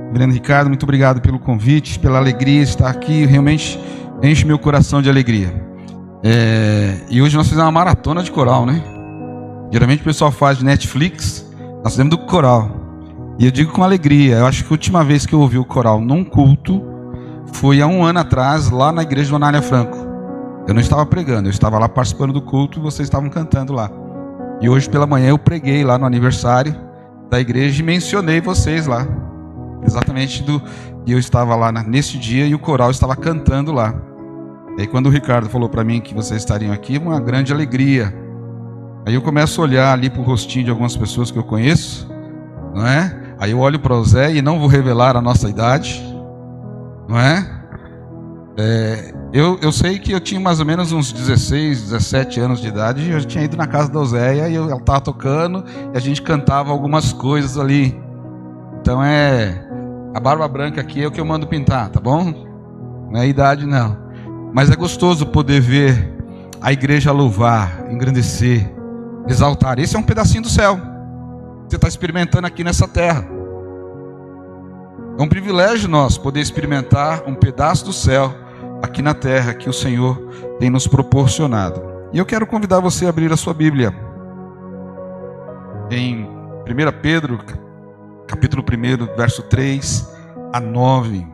Reverendo Ricardo, muito obrigado pelo convite, pela alegria de estar aqui. Realmente enche meu coração de alegria. E hoje nós fizemos uma maratona de coral, né? Geralmente o pessoal faz de Netflix, nós fizemos do coral. E eu digo com alegria, eu acho que a última vez que eu ouvi o coral num culto foi há 1 ano atrás, lá na igreja do Anália Franco. Eu não estava pregando, eu estava lá participando do culto e vocês estavam cantando lá. E hoje pela manhã eu preguei lá no aniversário da igreja e mencionei vocês lá. Exatamente e eu estava lá nesse dia e o coral estava cantando lá. E aí quando o Ricardo falou para mim que vocês estariam aqui, uma grande alegria. Aí eu começo a olhar ali para o rostinho de algumas pessoas que eu conheço, não é? Aí eu olho para o Zé e não vou revelar a nossa idade, não é? Eu sei que eu tinha mais ou menos uns 16, 17 anos de idade e eu tinha ido na casa da Oséia e ela estava tocando e a gente cantava algumas coisas ali. Então a barba branca aqui é o que eu mando pintar, tá bom? Não é a idade não. Mas é gostoso poder ver a igreja louvar, engrandecer, exaltar. Esse é um pedacinho do céu que você está experimentando aqui nessa terra. É um privilégio nós poder experimentar um pedaço do céu aqui na terra que o Senhor tem nos proporcionado. E eu quero convidar você a abrir a sua Bíblia em 1 Pedro, capítulo 1, verso 3 a 9.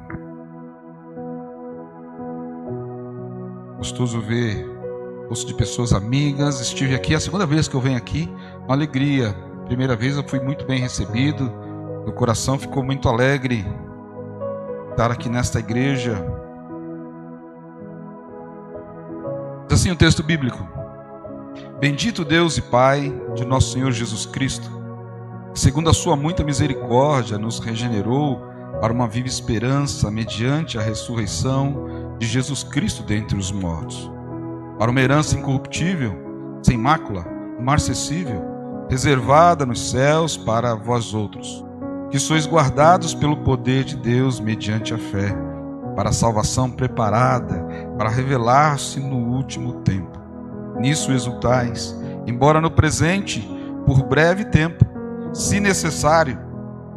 Gostoso ver rosto de pessoas amigas. Estive aqui, a segunda vez que eu venho aqui, uma alegria. Primeira vez eu fui muito bem recebido, meu coração ficou muito alegre estar aqui nesta igreja. Diz assim o texto bíblico: Bendito Deus e Pai de nosso Senhor Jesus Cristo, que segundo a sua muita misericórdia nos regenerou para uma viva esperança mediante a ressurreição de Jesus Cristo dentre os mortos, para uma herança incorruptível, sem mácula, imarcessível, reservada nos céus para vós outros, que sois guardados pelo poder de Deus mediante a fé, para a salvação preparada para revelar-se no último tempo. Nisso exultais, embora no presente, por breve tempo, se necessário,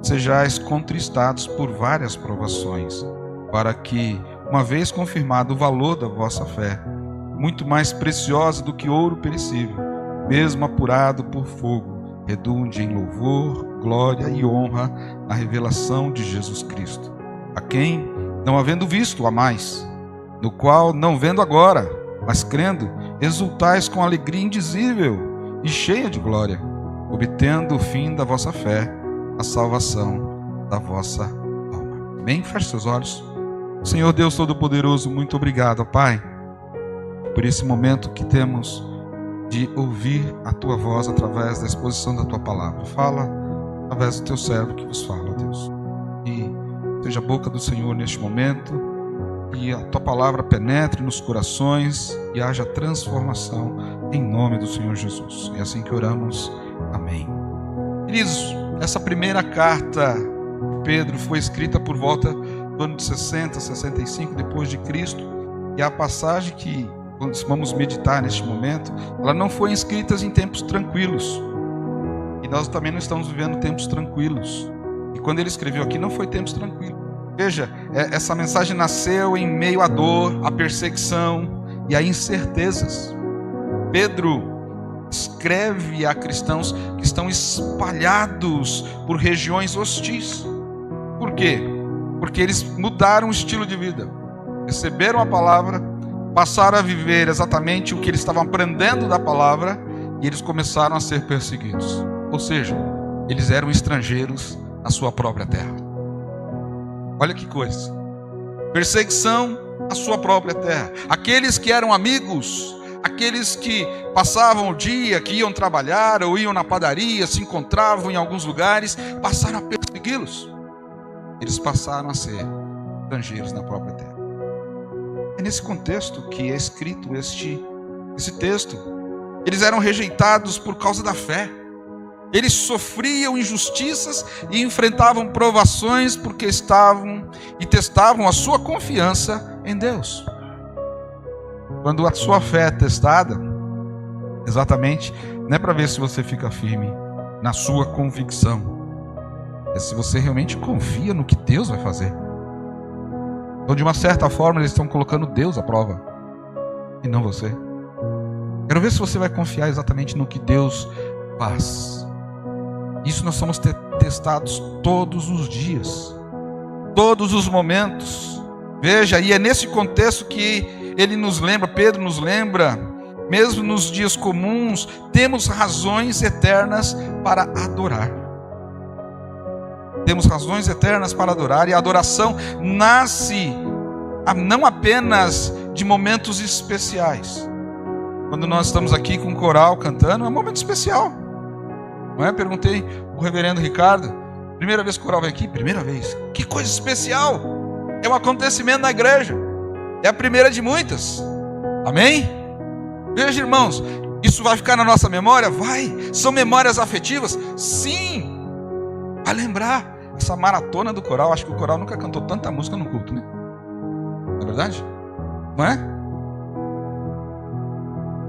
sejais contristados por várias provações, para que, uma vez confirmado o valor da vossa fé, muito mais preciosa do que ouro perecível, mesmo apurado por fogo, redunde em louvor, glória e honra na revelação de Jesus Cristo, a quem, não havendo visto a mais, no qual, não vendo agora, mas crendo, exultais com alegria indizível e cheia de glória, obtendo o fim da vossa fé, a salvação da vossa alma. Bem, feche seus olhos. Senhor Deus Todo-Poderoso, muito obrigado, Pai, por esse momento que temos de ouvir a Tua voz através da exposição da Tua palavra. Fala através do Teu servo que vos fala, Deus. E seja a boca do Senhor neste momento, e a Tua palavra penetre nos corações e haja transformação em nome do Senhor Jesus. É assim que oramos. Amém. Queridos, essa primeira carta de Pedro foi escrita por volta do ano de 60, 65 depois de Cristo, e a passagem que vamos meditar neste momento, ela não foi escrita em tempos tranquilos, e nós também não estamos vivendo tempos tranquilos, e quando ele escreveu aqui não foi tempos tranquilos. Veja, essa mensagem nasceu em meio à dor, à perseguição e a incertezas. Pedro escreve a cristãos que estão espalhados por regiões hostis. Por quê? Porque eles mudaram o estilo de vida, receberam a palavra, passaram a viver exatamente o que eles estavam aprendendo da palavra, e eles começaram a ser perseguidos. Ou seja, eles eram estrangeiros na sua própria terra. Olha que coisa. Perseguição à sua própria terra. Aqueles que eram amigos, aqueles que passavam o dia, que iam trabalhar ou iam na padaria, se encontravam em alguns lugares, passaram a persegui-los. Eles passaram a ser estrangeiros na própria terra. É nesse contexto que é escrito esse texto. Eles eram rejeitados por causa da fé. Eles sofriam injustiças e enfrentavam provações porque testavam a sua confiança em Deus. Quando a sua fé é testada, exatamente, não é para ver se você fica firme na sua convicção, é se você realmente confia no que Deus vai fazer. Então, de uma certa forma, eles estão colocando Deus à prova, e não você. Quero ver se você vai confiar exatamente no que Deus faz. Isso nós somos testados todos os dias, todos os momentos. Veja, e é nesse contexto que ele nos lembra, Pedro nos lembra, mesmo nos dias comuns, temos razões eternas para adorar. Temos razões eternas para adorar, e a adoração nasce não apenas de momentos especiais. Quando nós estamos aqui com o coral cantando, é um momento especial, não é? Perguntei ao reverendo Ricardo, primeira vez que o coral vem aqui? Primeira vez. Que coisa especial! É um acontecimento na igreja, é a primeira de muitas. Amém? Veja, irmãos, isso vai ficar na nossa memória? Vai. São memórias afetivas? Sim. Vai lembrar essa maratona do coral. Acho que o coral nunca cantou tanta música no culto, né? Não é verdade? Não é?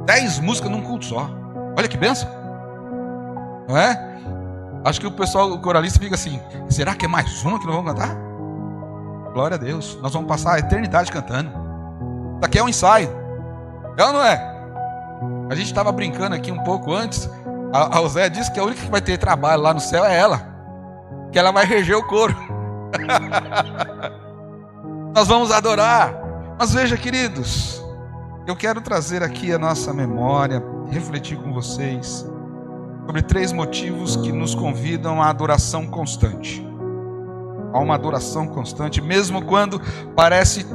10 músicas num culto só. Olha que bênção. Não é? Acho que o pessoal, o coralista, fica assim: será que é mais uma que nós vamos cantar? Glória a Deus. Nós vamos passar a eternidade cantando. Isso aqui é um ensaio. É ou não é? A gente estava brincando aqui um pouco antes. A Zé disse que a única que vai ter trabalho lá no céu é ela, que ela vai reger o coro. Nós vamos adorar. Mas veja, queridos, eu quero trazer aqui a nossa memória, refletir com vocês sobre 3 motivos que nos convidam à adoração constante. A uma adoração constante, mesmo quando parece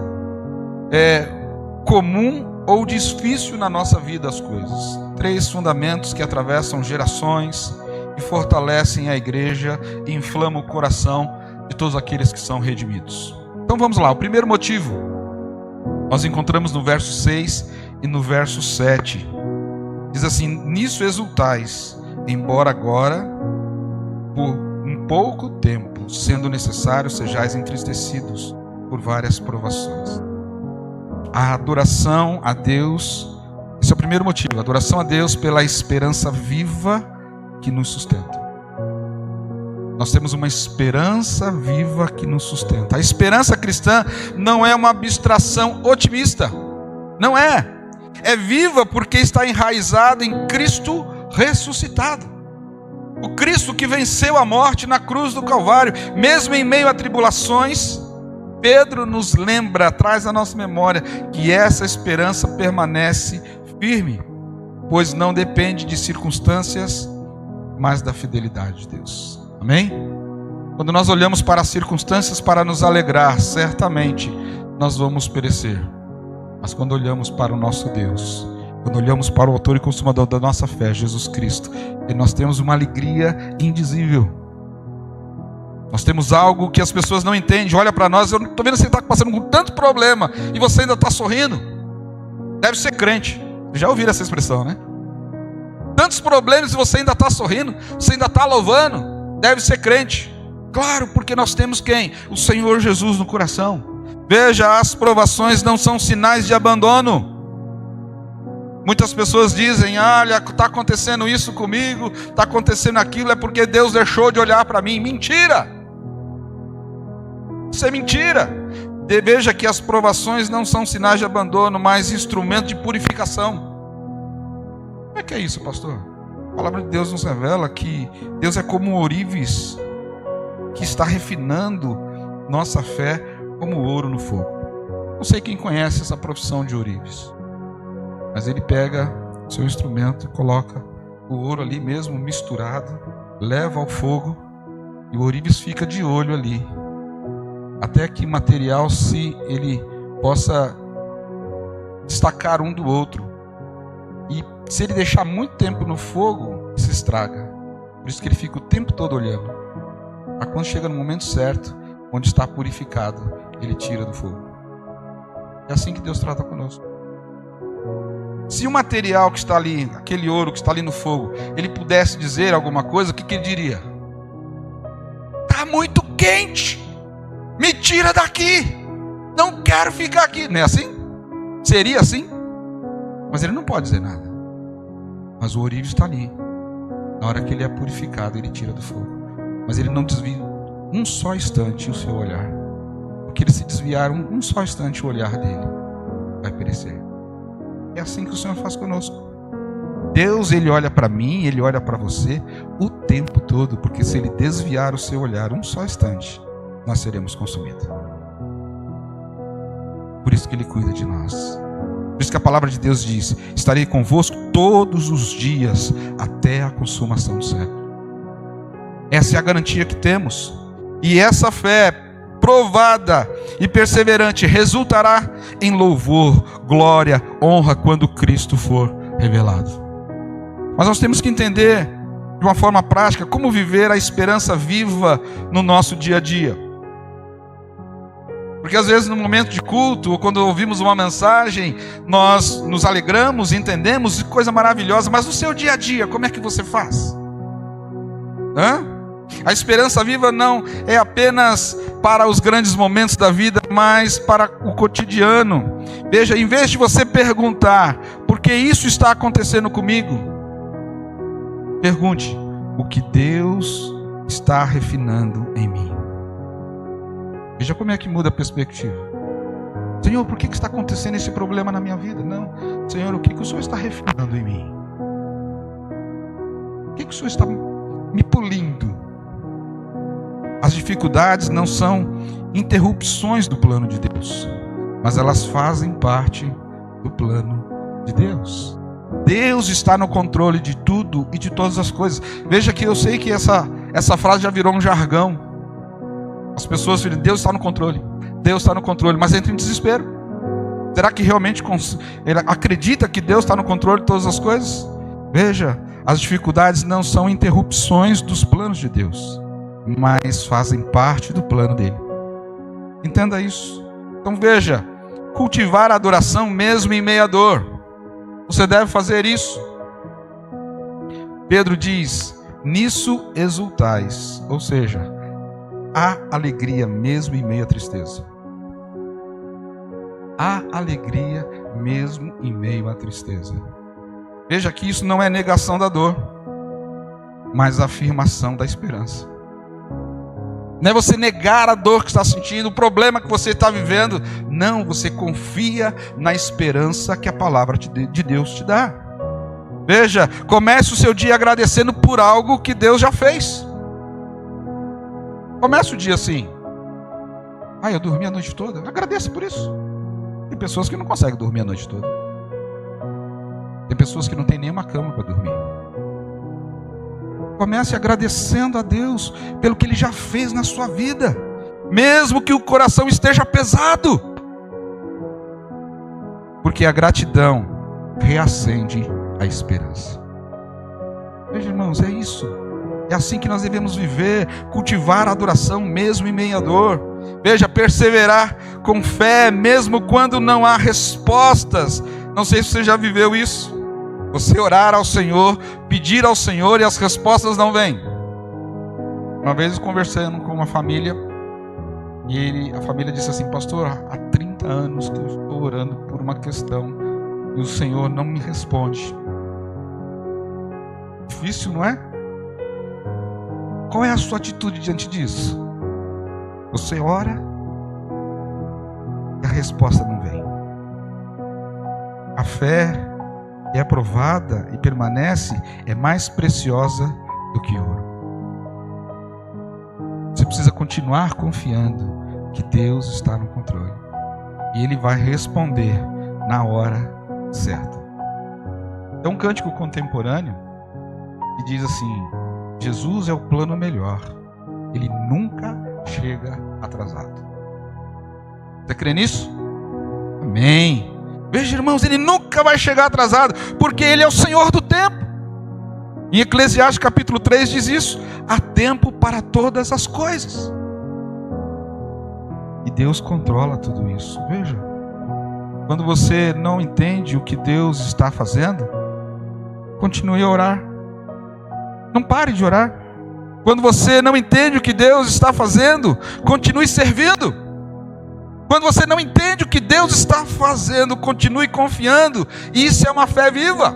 comum ou difícil na nossa vida as coisas. 3 fundamentos que atravessam gerações e fortalecem a igreja e inflamam o coração de todos aqueles que são redimidos. Então vamos lá, o primeiro motivo nós encontramos no verso 6 e no verso 7. Diz assim: nisso exultais, embora agora, por um pouco tempo, sendo necessário, sejais entristecidos por várias provações. A adoração a Deus, esse é o primeiro motivo, a adoração a Deus pela esperança viva que nos sustenta. Nós temos uma esperança viva que nos sustenta. A esperança cristã não é uma abstração otimista, não é. É viva porque está enraizada em Cristo ressuscitado. O Cristo que venceu a morte na cruz do Calvário, mesmo em meio a tribulações. Pedro nos lembra, traz à nossa memória, que essa esperança permanece firme, pois não depende de circunstâncias, mas da fidelidade de Deus. Amém? Quando nós olhamos para as circunstâncias para nos alegrar, certamente nós vamos perecer. Mas quando olhamos para o nosso Deus, quando olhamos para o autor e consumador da nossa fé, Jesus Cristo, e nós temos uma alegria indizível. Nós temos algo que as pessoas não entendem. Olha para nós, eu estou vendo que você está passando com tanto problema e você ainda está sorrindo. Deve ser crente. Já ouviram essa expressão, né? Tantos problemas e você ainda está sorrindo, você ainda está louvando. Deve ser crente. Claro, porque nós temos quem? O Senhor Jesus no coração. Veja, as provações não são sinais de abandono. Muitas pessoas dizem: olha, está acontecendo isso comigo, está acontecendo aquilo, é porque Deus deixou de olhar para mim. Mentira! Isso é mentira. Veja que as provações não são sinais de abandono, mas instrumento de purificação. Como é que é isso, pastor? A palavra de Deus nos revela que Deus é como um ourives que está refinando nossa fé como ouro no fogo. Não sei quem conhece essa profissão de ourives, mas ele pega o seu instrumento e coloca o ouro ali mesmo misturado, leva ao fogo e o ourives fica de olho ali, até que o material ele possa destacar um do outro. E se ele deixar muito tempo no fogo, se estraga. Por isso que ele fica o tempo todo olhando. Mas quando chega no momento certo, onde está purificado, ele tira do fogo. É assim que Deus trata conosco. Se o material que está ali, aquele ouro que está ali no fogo, ele pudesse dizer alguma coisa, o que ele diria? Está muito quente, me tira daqui, não quero ficar aqui. Não é assim? Seria assim? Mas ele não pode dizer nada. Mas o ourives está ali. Na hora que ele é purificado, ele tira do fogo. Mas ele não um só instante o seu olhar. Porque eles se desviaram um só instante, o olhar dele vai perecer. É assim que o Senhor faz conosco. Deus, Ele olha para mim, Ele olha para você o tempo todo, porque se Ele desviar o seu olhar um só instante, nós seremos consumidos. Por isso que Ele cuida de nós. Por isso que a palavra de Deus diz: estarei convosco todos os dias até a consumação do século. Essa é a garantia que temos. E essa fé provada e perseverante resultará em louvor, glória, honra quando Cristo for revelado. Mas nós temos que entender de uma forma prática como viver a esperança viva no nosso dia a dia. Porque às vezes no momento de culto, ou quando ouvimos uma mensagem, nós nos alegramos, entendemos, coisa maravilhosa, mas no seu dia a dia, como é que você faz? A esperança viva não é apenas para os grandes momentos da vida, mas para o cotidiano. Veja, em vez de você perguntar, por que isso está acontecendo comigo? Pergunte, o que Deus está refinando em mim? Veja como é que muda a perspectiva. Senhor, por que está acontecendo esse problema na minha vida? Não, Senhor, o que o Senhor está refinando em mim? O que o Senhor está me polindo? As dificuldades não são interrupções do plano de Deus, mas elas fazem parte do plano de Deus. Deus está no controle de tudo e de todas as coisas. Veja que eu sei que essa frase já virou um jargão. As pessoas dizem: Deus está no controle, Deus está no controle, mas entra em desespero. Será que realmente ele acredita que Deus está no controle de todas as coisas? Veja, as dificuldades não são interrupções dos planos de Deus, mas fazem parte do plano dele. Entenda isso. Então veja, cultivar a adoração mesmo em meio à dor. Você deve fazer isso. Pedro diz: nisso exultais, ou seja, há alegria mesmo em meio à tristeza. Há alegria mesmo em meio à tristeza. Veja que isso não é negação da dor, mas afirmação da esperança. Não é você negar a dor que está sentindo, o problema que você está vivendo. Não, você confia na esperança que a palavra de Deus te dá. Veja, comece o seu dia agradecendo por algo que Deus já fez. Comece o dia assim: eu dormi a noite toda. Agradeça por isso. Tem pessoas que não conseguem dormir a noite toda. Tem pessoas que não têm nenhuma cama para dormir. Comece agradecendo a Deus pelo que Ele já fez na sua vida, mesmo que o coração esteja pesado, porque a gratidão reacende a esperança. Veja, irmãos, é isso. É assim que nós devemos viver, cultivar a adoração mesmo em meio à dor. Veja, perseverar com fé mesmo quando não há respostas. Não sei se você já viveu isso. Você orar ao Senhor, pedir ao Senhor e as respostas não vêm. Uma vez conversando com uma família, e a família disse assim: pastor, há 30 anos que eu estou orando por uma questão e o Senhor não me responde. Difícil, não é? Qual é a sua atitude diante disso? Você ora e a resposta não vem. A fé é aprovada e permanece, é mais preciosa do que ouro. Você precisa continuar confiando que Deus está no controle e Ele vai responder na hora certa. É um cântico contemporâneo que diz assim: Jesus é o plano melhor, Ele nunca chega atrasado. Você crê nisso? Amém. Veja, irmãos, Ele nunca vai chegar atrasado, porque Ele é o Senhor do tempo. Em Eclesiastes capítulo 3 diz isso: há tempo para todas as coisas. E Deus controla tudo isso. Veja, quando você não entende o que Deus está fazendo, continue a orar. Não pare de orar. Quando você não entende o que Deus está fazendo, continue servindo. Quando você não entende o que Deus está fazendo, continue confiando. Isso é uma fé viva.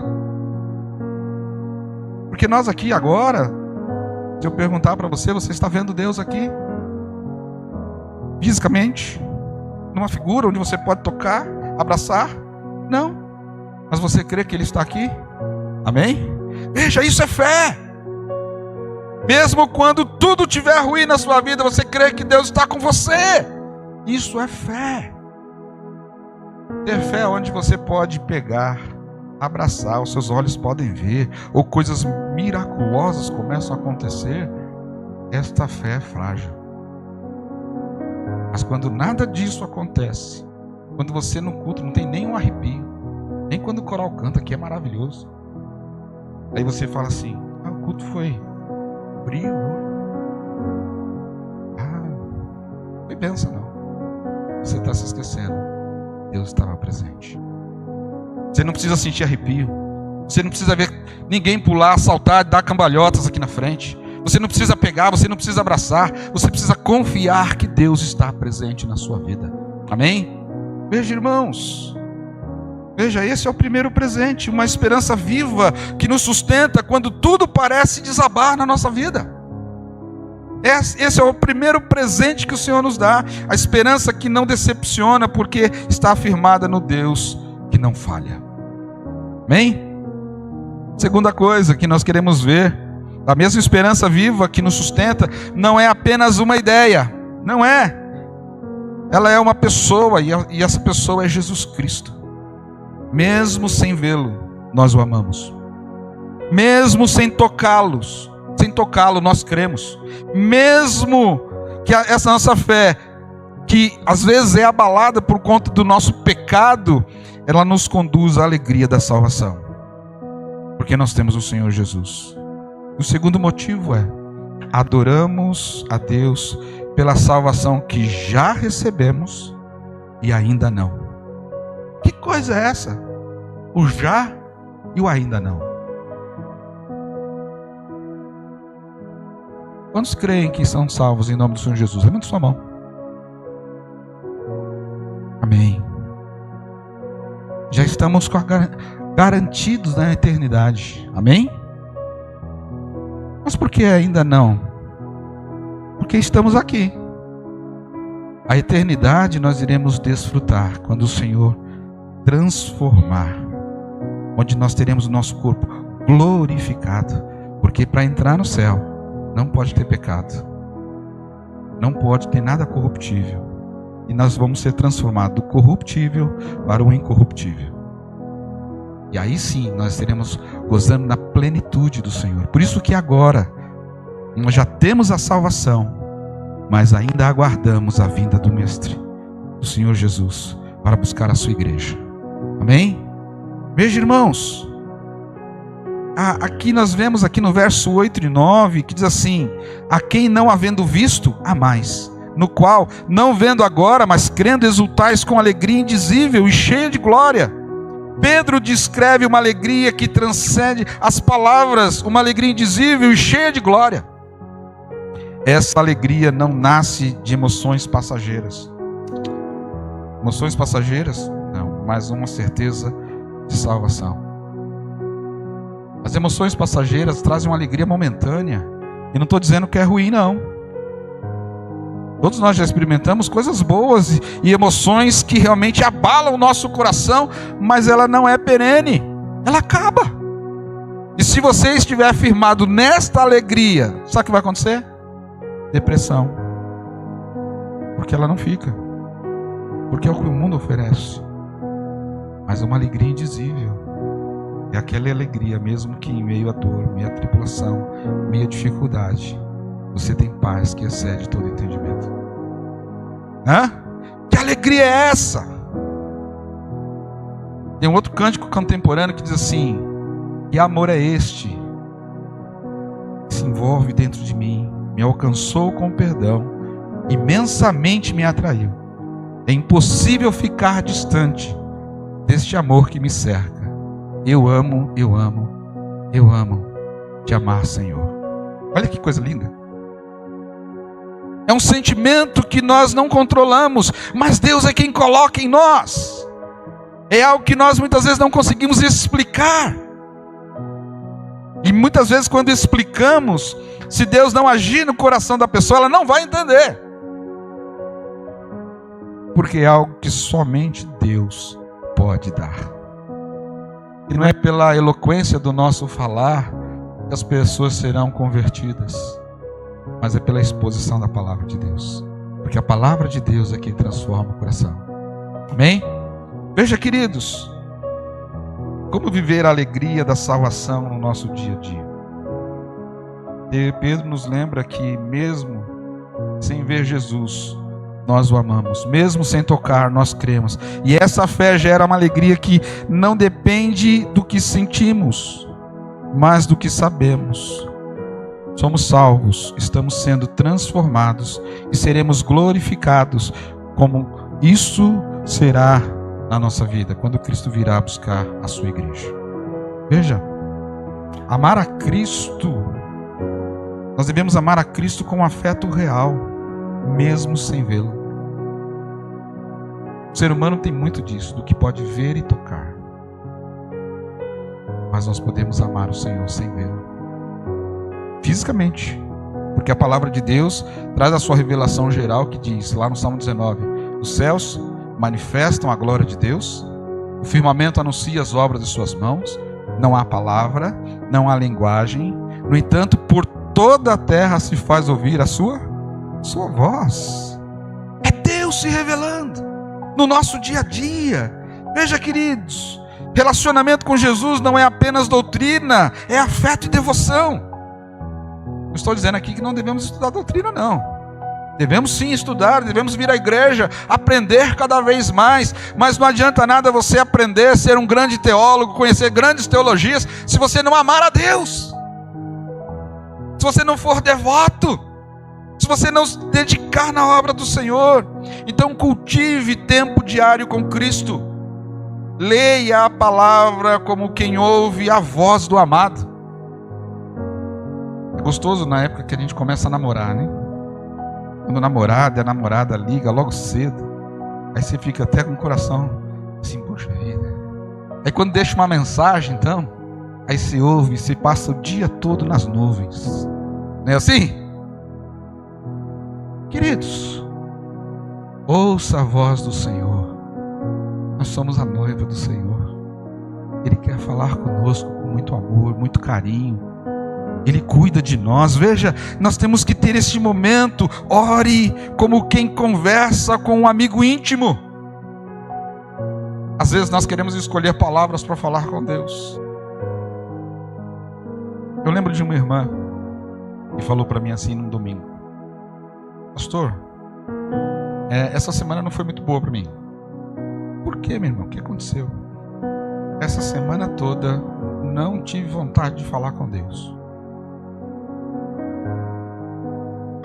Porque nós aqui agora, se eu perguntar para você, você está vendo Deus aqui? fisicamente, numa figura onde você pode tocar, abraçar. Não. Mas você crê que Ele está aqui? Amém? Veja, isso é fé. Mesmo quando tudo estiver ruim na sua vida, você crê que Deus está com você. Isso é fé. Ter fé onde você pode pegar, abraçar, os seus olhos podem ver, ou coisas miraculosas começam a acontecer. Esta fé é frágil. Mas quando nada disso acontece, quando você no culto não tem nenhum arrepio, nem quando o coral canta, que é maravilhoso, aí você fala assim: o culto foi frio, foi bênção. Não, você está se esquecendo, Deus estava presente. Você não precisa sentir arrepio, você não precisa ver ninguém pular, saltar, dar cambalhotas aqui na frente, você não precisa pegar, você não precisa abraçar, você precisa confiar que Deus está presente na sua vida. Amém? Veja, irmãos, veja, esse é o primeiro presente, uma esperança viva que nos sustenta quando tudo parece desabar na nossa vida. Esse é o primeiro presente que o Senhor nos dá, a esperança que não decepciona, porque está afirmada no Deus que não falha. Amém? Segunda coisa que nós queremos ver, a mesma esperança viva que nos sustenta, não é apenas uma ideia, não é. Ela é uma pessoa, e essa pessoa é Jesus Cristo. Mesmo sem vê-lo, nós o amamos. Mesmo sem tocá-lo, nós cremos. Mesmo que essa nossa fé, que às vezes é abalada por conta do nosso pecado, ela nos conduz à alegria da salvação, porque nós temos o Senhor Jesus. O segundo motivo é: adoramos a Deus pela salvação que já recebemos e ainda não. Que coisa é essa? O já e o ainda não. Quantos creem que são salvos em nome do Senhor Jesus? Levanta sua mão. Amém. Já estamos garantidos na eternidade. Amém? Mas por que ainda não? Porque estamos aqui. A eternidade nós iremos desfrutar quando o Senhor transformar, onde nós teremos o nosso corpo glorificado. Porque para entrar no céu não pode ter pecado, não pode ter nada corruptível, e nós vamos ser transformados do corruptível para o incorruptível. E aí sim nós estaremos gozando na plenitude do Senhor. Por isso que agora nós já temos a salvação, mas ainda aguardamos a vinda do Mestre, do Senhor Jesus, para buscar a sua igreja. Amém? Veja, irmãos, aqui nós vemos aqui no verso 8 e 9, que diz assim: a quem não havendo visto, há mais, no qual, não vendo agora, mas crendo, exultais com alegria indizível e cheia de glória. Pedro descreve uma alegria que transcende as palavras, uma alegria indizível e cheia de glória. Essa alegria não nasce de emoções passageiras. Emoções passageiras? Não, mas uma certeza de salvação. As emoções passageiras trazem uma alegria momentânea. E não estou dizendo que é ruim, não. Todos nós já experimentamos coisas boas e emoções que realmente abalam o nosso coração, mas ela não é perene, ela acaba. E se você estiver firmado nesta alegria, sabe o que vai acontecer? Depressão. Porque ela não fica. Porque é o que o mundo oferece. Mas é uma alegria indizível. É aquela alegria, mesmo que em meio à dor, meio à tribulação, meio à dificuldade, você tem paz que excede todo entendimento. Que alegria é essa? Tem um outro cântico contemporâneo que diz assim: que amor é este que se envolve dentro de mim, me alcançou com perdão, imensamente me atraiu. É impossível ficar distante deste amor que me cerca. Eu amo, eu amo, eu amo te amar, Senhor. Olha que coisa linda. É um sentimento que nós não controlamos, mas Deus é quem coloca em nós. É algo que nós muitas vezes não conseguimos explicar. E muitas vezes quando explicamos, se Deus não agir no coração da pessoa, ela não vai entender. porque é algo que somente Deus pode dar. E não é pela eloquência do nosso falar que as pessoas serão convertidas, mas é pela exposição da palavra de Deus, porque a palavra de Deus é quem transforma o coração. Amém? Veja, queridos, como viver a alegria da salvação no nosso dia a dia. E Pedro nos lembra que mesmo sem ver Jesus, nós o amamos. Mesmo sem tocar, nós cremos. E essa fé gera uma alegria que não depende do que sentimos, mas do que sabemos. Somos salvos, estamos sendo transformados e seremos glorificados, como isso será na nossa vida, quando Cristo virá buscar a sua igreja. Veja, amar a Cristo, nós devemos amar a Cristo com afeto real, mesmo sem vê-lo. O ser humano tem muito disso, do que pode ver e tocar. Mas nós podemos amar o Senhor sem vê-lo, fisicamente, porque a palavra de Deus traz a sua revelação geral, que diz lá no Salmo 19: os céus manifestam a glória de Deus, o firmamento anuncia as obras de suas mãos, não há palavra, não há linguagem, no entanto, por toda a terra se faz ouvir a sua voz. É Deus se revelando no nosso dia a dia. Veja, queridos, relacionamento com Jesus não é apenas doutrina, é afeto e devoção. Não estou dizendo aqui que não devemos estudar doutrina, não. Devemos sim estudar, devemos vir à igreja, aprender cada vez mais, mas não adianta nada você aprender, ser um grande teólogo, conhecer grandes teologias, se você não amar a Deus, se você não for devoto, se você não se dedicar na obra do Senhor. Então cultive tempo diário com Cristo, leia a palavra como quem ouve a voz do amado. É gostoso na época que a gente começa a namorar, né? Quando o namorado e a namorada liga logo cedo, aí você fica até com o coração assim, poxa vida. Aí quando deixa uma mensagem, então, aí você ouve, você passa o dia todo nas nuvens. Não é assim? Queridos, ouça a voz do Senhor. Nós somos a noiva do Senhor. Ele quer falar conosco com muito amor, muito carinho. Ele cuida de nós. Veja, nós temos que ter esse momento. Ore como quem conversa com um amigo íntimo. Às vezes nós queremos escolher palavras para falar com Deus. Eu lembro de uma irmã que falou para mim assim num domingo: pastor, essa semana não foi muito boa para mim. Por quê, meu irmão? O que aconteceu? Essa semana toda não tive vontade de falar com Deus.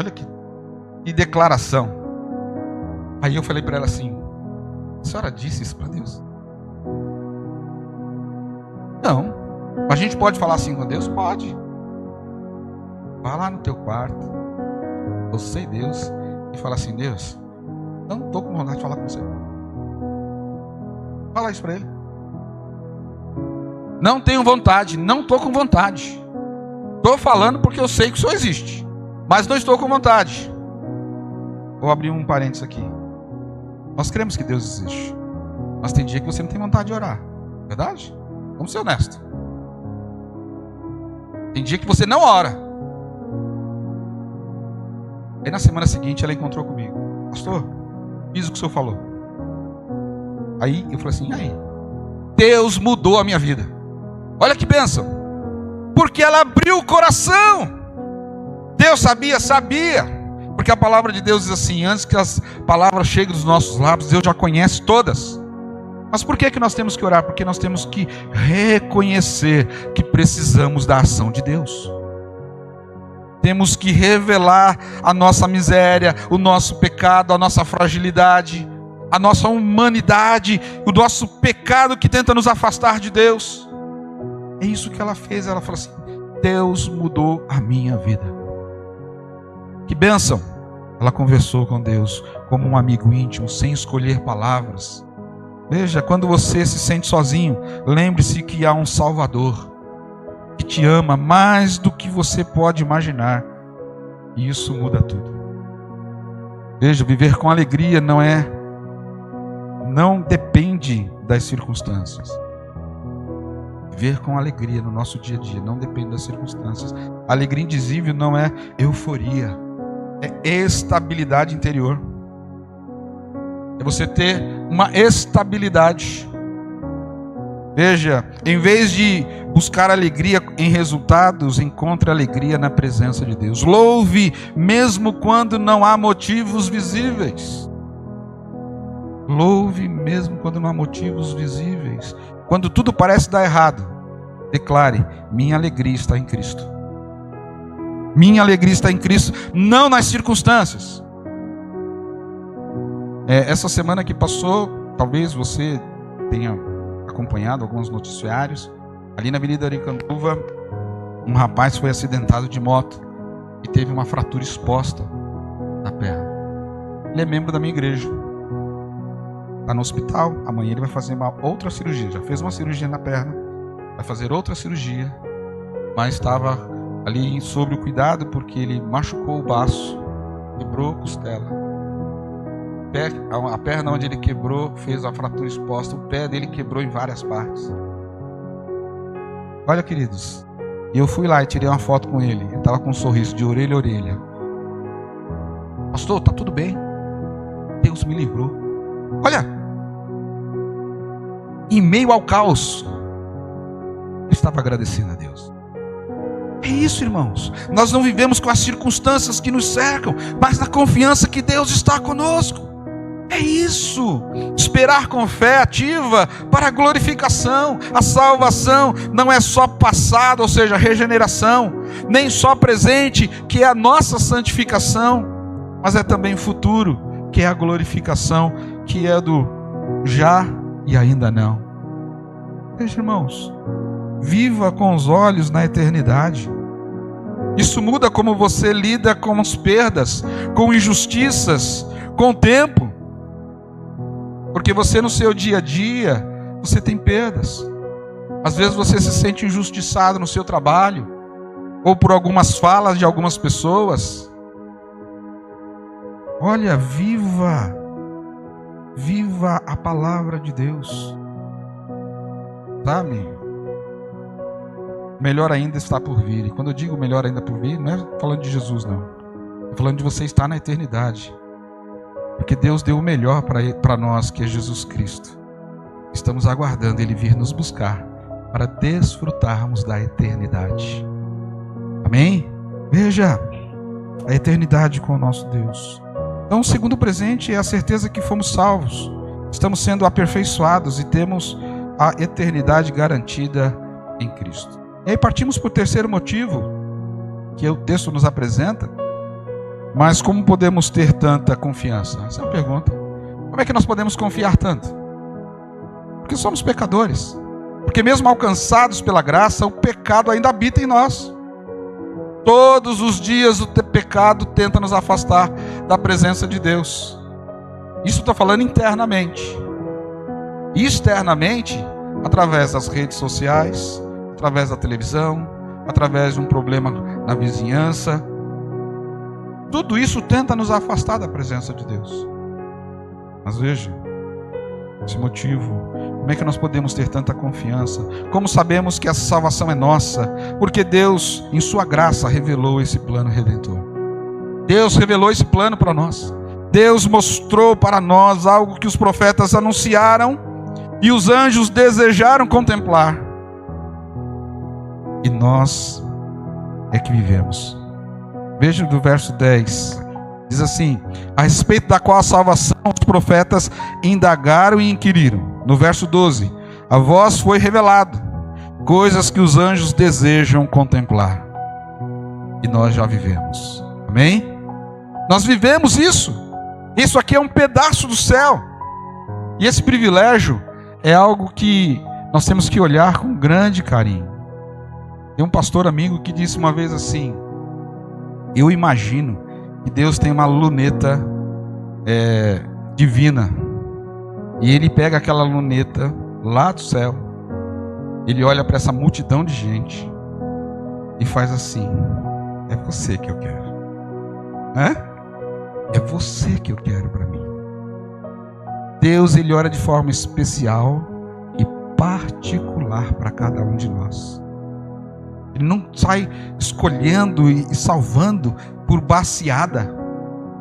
Olha que declaração. Aí eu falei para ela assim: a senhora disse isso para Deus? Não. A gente pode falar assim com Deus? Pode. Vá lá no teu quarto, você e Deus, e fala assim: Deus, não estou com vontade de falar com você. Fala isso para Ele. Não tenho vontade, não estou com vontade. Estou falando porque eu sei que o Senhor existe, mas não estou com vontade. Vou abrir um parênteses aqui. Nós cremos que Deus existe, mas tem dia que você não tem vontade de orar, verdade? Vamos ser honestos. Tem dia que você não ora. Aí na semana seguinte ela encontrou comigo: pastor, fiz o que o senhor falou. Aí eu falei assim: aí, Deus mudou a minha vida. Olha que bênção, porque ela abriu o coração. Deus sabia, porque a palavra de Deus diz assim: antes que as palavras cheguem dos nossos lábios, Deus já conhece todas. Mas por que nós temos que orar? Porque nós temos que reconhecer que precisamos da ação de Deus. Temos que revelar a nossa miséria, o nosso pecado, a nossa fragilidade, a nossa humanidade, o nosso pecado que tenta nos afastar de Deus. É isso que ela fez. Ela falou assim: Deus mudou a minha vida. Que bênção! Ela conversou com Deus como um amigo íntimo, sem escolher palavras. Veja, quando você se sente sozinho, lembre-se que há um Salvador que te ama mais do que você pode imaginar, e isso muda tudo. Veja, viver com alegria não é não depende das circunstâncias. Viver com alegria no nosso dia a dia não depende das circunstâncias. Alegria indizível não é euforia, é estabilidade interior. É você ter uma estabilidade. Veja, em vez de buscar alegria em resultados, encontre alegria na presença de Deus. Louve mesmo quando não há motivos visíveis. Louve mesmo quando não há motivos visíveis. Quando tudo parece dar errado, declare: minha alegria está em Cristo. Minha alegria está em Cristo, não nas circunstâncias. Essa semana que passou, talvez você tenha acompanhado alguns noticiários. Ali na Avenida Aricanduva, um rapaz foi acidentado de moto e teve uma fratura exposta na perna. Ele é membro da minha igreja. Está no hospital. Amanhã ele vai fazer uma outra cirurgia. Já fez uma cirurgia na perna, vai fazer outra cirurgia, mas estava ali sob o cuidado porque ele machucou o baço, quebrou a costela. A perna onde ele quebrou fez a fratura exposta. O pé dele quebrou em várias partes. Olha, queridos, eu fui lá e tirei uma foto com ele. Ele estava com um sorriso de orelha a orelha. Pastor, está tudo bem? Deus me livrou. Olha, em meio ao caos, eu estava agradecendo a Deus. É isso, irmãos. Nós não vivemos com as circunstâncias que nos cercam, mas na confiança que Deus está conosco. É isso. Esperar com fé ativa para a glorificação. A salvação não é só passado, ou seja, regeneração, nem só presente, que é a nossa santificação, mas é também futuro, que é a glorificação, que é do já e ainda não. Veja, irmãos, viva com os olhos na eternidade. Isso muda como você lida com as perdas, com injustiças, com o tempo. Porque você no seu dia a dia, você tem perdas. Às vezes você se sente injustiçado no seu trabalho, ou por algumas falas de algumas pessoas. Olha, viva a palavra de Deus. Sabe? Melhor ainda está por vir. E quando eu digo melhor ainda por vir, não é falando de Jesus, não. É falando de você estar na eternidade. Porque Deus deu o melhor para nós, que é Jesus Cristo. Estamos aguardando Ele vir nos buscar para desfrutarmos da eternidade. Amém? Veja, a eternidade com o nosso Deus. Então, o segundo presente é a certeza que fomos salvos. Estamos sendo aperfeiçoados e temos a eternidade garantida em Cristo. E aí partimos para o terceiro motivo que o texto nos apresenta. Mas como podemos ter tanta confiança? Essa é uma pergunta. Como é que nós podemos confiar tanto? Porque somos pecadores. Porque mesmo alcançados pela graça, o pecado ainda habita em nós. Todos os dias o pecado tenta nos afastar da presença de Deus. Isso está falando internamente. Externamente, através das redes sociais, através da televisão, através de um problema na vizinhança. Tudo isso tenta nos afastar da presença de Deus. Mas veja, esse motivo, como é que nós podemos ter tanta confiança? Como sabemos que essa salvação é nossa? Porque Deus, em sua graça, revelou esse plano redentor. Deus revelou esse plano para nós. Deus mostrou para nós algo que os profetas anunciaram e os anjos desejaram contemplar. E nós é que vivemos. Veja do verso 10, diz assim: a respeito da qual a salvação os profetas indagaram e inquiriram. No verso 12, a vós foi revelado coisas que os anjos desejam contemplar. E nós já vivemos. Amém? Nós vivemos isso. Isso aqui é um pedaço do céu. E esse privilégio é algo que nós temos que olhar com grande carinho. Tem um pastor amigo que disse uma vez assim: eu imagino que Deus tem uma luneta divina. E Ele pega aquela luneta lá do céu. Ele olha para essa multidão de gente e faz assim: é você que eu quero. É você que eu quero para mim. Deus, Ele olha de forma especial e particular para cada um de nós. Ele não sai escolhendo e salvando por baciada.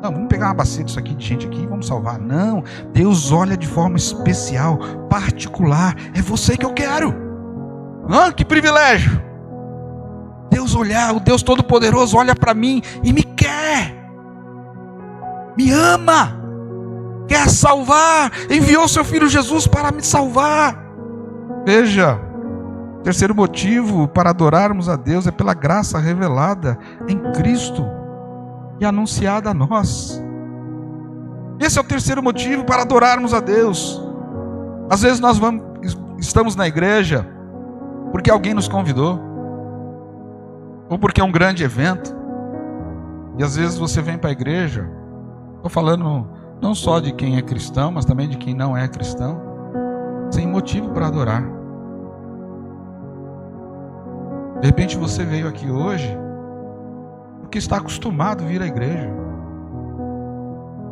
Não, vamos pegar uma bacia disso aqui, de gente aqui, e vamos salvar. Não, Deus olha de forma especial, particular. É você que eu quero. Ah, que privilégio. Deus olhar, o Deus Todo-Poderoso olha para mim e me quer. Me ama. Quer salvar. Enviou seu Filho Jesus para me salvar. Veja, terceiro motivo para adorarmos a Deus é pela graça revelada em Cristo e anunciada a nós. Esse é o terceiro motivo para adorarmos a Deus. Às vezes nós estamos na igreja porque alguém nos convidou, ou porque é um grande evento, e às vezes você vem para a igreja, estou falando não só de quem é cristão, mas também de quem não é cristão, sem motivo para adorar. De repente você veio aqui hoje porque está acostumado a vir à igreja,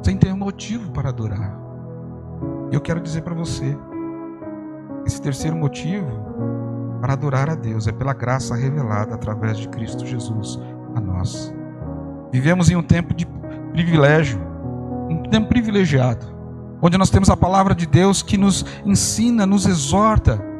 sem ter motivo para adorar. E eu quero dizer para você, esse terceiro motivo para adorar a Deus é pela graça revelada através de Cristo Jesus a nós. Vivemos em um tempo de privilégio, um tempo privilegiado, onde nós temos a palavra de Deus que nos ensina, nos exorta,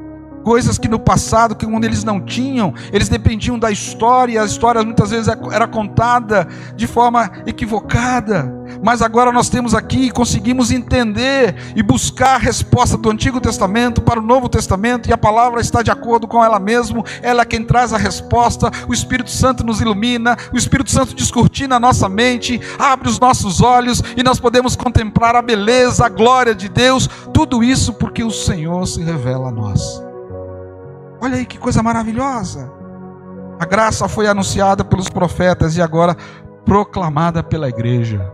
coisas que no passado, que quando eles não tinham, eles dependiam da história, e a história muitas vezes era contada de forma equivocada, mas agora nós temos aqui e conseguimos entender e buscar a resposta do Antigo Testamento para o Novo Testamento, e a palavra está de acordo com ela mesma, ela é quem traz a resposta. O Espírito Santo nos ilumina, o Espírito Santo descortina a nossa mente, abre os nossos olhos, e nós podemos contemplar a beleza, a glória de Deus, tudo isso porque o Senhor se revela a nós. Olha aí que coisa maravilhosa. A graça foi anunciada pelos profetas e agora proclamada pela igreja.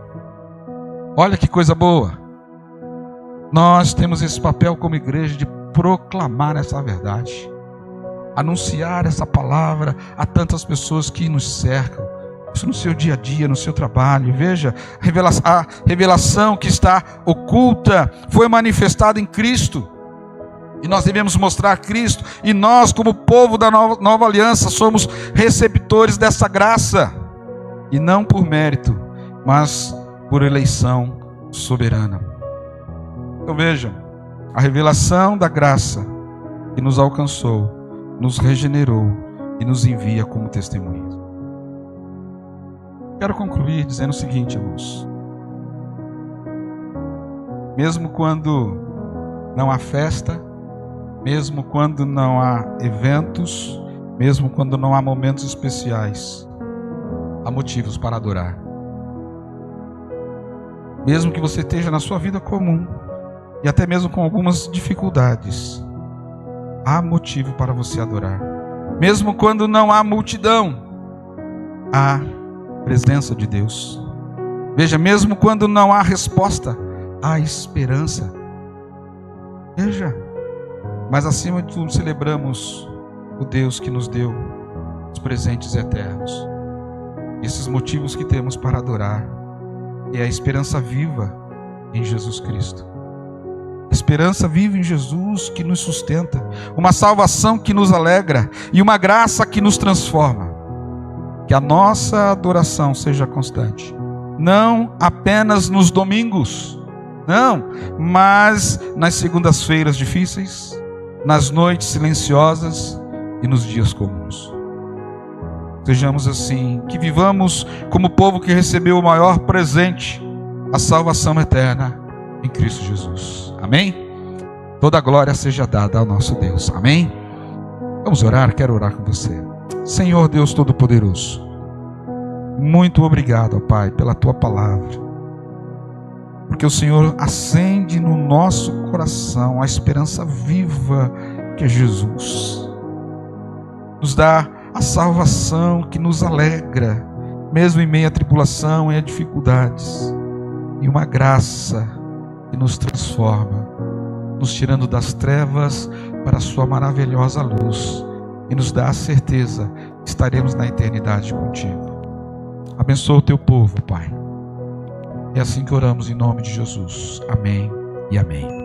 Olha que coisa boa. Nós temos esse papel como igreja de proclamar essa verdade, anunciar essa palavra a tantas pessoas que nos cercam. Isso no seu dia a dia, no seu trabalho. Veja, a revelação que está oculta foi manifestada em Cristo. E nós devemos mostrar Cristo. E nós, como povo da nova aliança, somos receptores dessa graça. E não por mérito, mas por eleição soberana. Então vejam, a revelação da graça que nos alcançou, nos regenerou e nos envia como testemunhas. Quero concluir dizendo o seguinte, irmãos. Mesmo quando não há festa, mesmo quando não há eventos, mesmo quando não há momentos especiais, há motivos para adorar. Mesmo que você esteja na sua vida comum, e até mesmo com algumas dificuldades, há motivo para você adorar. Mesmo quando não há multidão, há presença de Deus. Veja, mesmo quando não há resposta, há esperança. Veja, mas acima de tudo celebramos o Deus que nos deu os presentes eternos. Esses motivos que temos para adorar é a esperança viva em Jesus Cristo. Esperança viva em Jesus que nos sustenta, uma salvação que nos alegra e uma graça que nos transforma. Que a nossa adoração seja constante, não apenas nos domingos, não, mas nas segundas-feiras difíceis, nas noites silenciosas e nos dias comuns. Sejamos assim, que vivamos como povo que recebeu o maior presente, a salvação eterna em Cristo Jesus. Amém? Toda a glória seja dada ao nosso Deus. Amém? Vamos orar, quero orar com você. Senhor Deus Todo-Poderoso, muito obrigado, ó Pai, pela Tua palavra. Porque o Senhor acende no nosso coração a esperança viva que é Jesus. Nos dá a salvação que nos alegra, mesmo em meio à tribulação e a dificuldades. E uma graça que nos transforma, nos tirando das trevas para a sua maravilhosa luz. E nos dá a certeza que estaremos na eternidade contigo. Abençoa o teu povo, Pai. É assim que oramos em nome de Jesus. Amém. e amém.